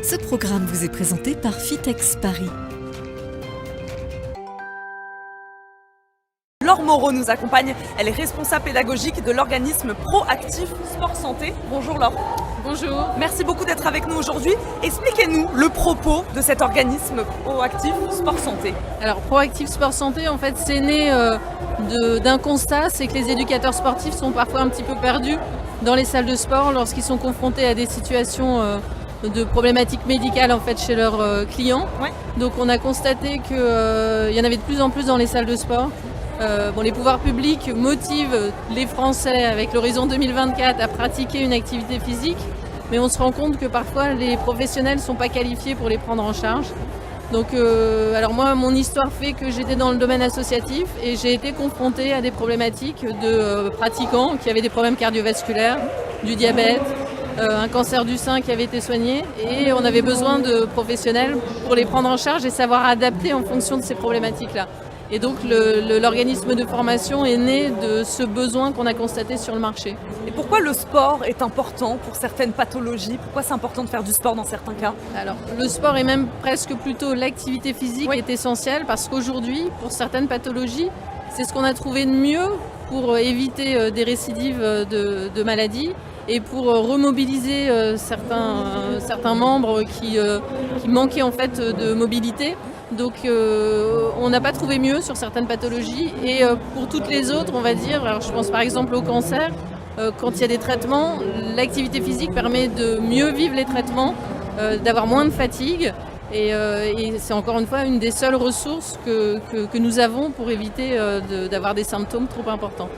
Ce programme vous est présenté par Fitex Paris. Laure Moreau nous accompagne, elle est responsable pédagogique de l'organisme Proactif Sport Santé. Bonjour Laure. Bonjour. Merci beaucoup d'être avec nous aujourd'hui. Expliquez-nous le propos de cet organisme Proactif Sport Santé. Alors Proactif Sport Santé, en fait, c'est né d'un constat, c'est que les éducateurs sportifs sont parfois un petit peu perdus dans les salles de sport lorsqu'ils sont confrontés à des situations de problématiques médicales en fait chez leurs clients. Ouais. Donc on a constaté qu'il y en avait de plus en plus dans les salles de sport. Les pouvoirs publics motivent les Français avec l'horizon 2024 à pratiquer une activité physique, mais on se rend compte que parfois les professionnels ne sont pas qualifiés pour les prendre en charge. Donc, alors moi, mon histoire fait que j'étais dans le domaine associatif et j'ai été confrontée à des problématiques de pratiquants qui avaient des problèmes cardiovasculaires, du diabète, un cancer du sein qui avait été soigné, et on avait besoin de professionnels pour les prendre en charge et savoir adapter en fonction de ces problématiques-là. Et donc l'organisme de formation est né de ce besoin qu'on a constaté sur le marché. Et pourquoi le sport est important pour certaines pathologies? Pourquoi c'est important de faire du sport dans certains cas? Alors le sport et même presque plutôt l'activité physique est essentielle parce qu'aujourd'hui, pour certaines pathologies, c'est ce qu'on a trouvé de mieux pour éviter des récidives de maladies et pour remobiliser certains membres qui manquaient en fait de mobilité. Donc on n'a pas trouvé mieux sur certaines pathologies et pour toutes les autres, on va dire, alors je pense par exemple au cancer, quand il y a des traitements, l'activité physique permet de mieux vivre les traitements, d'avoir moins de fatigue et c'est encore une fois une des seules ressources que nous avons pour éviter d'avoir des symptômes trop importants.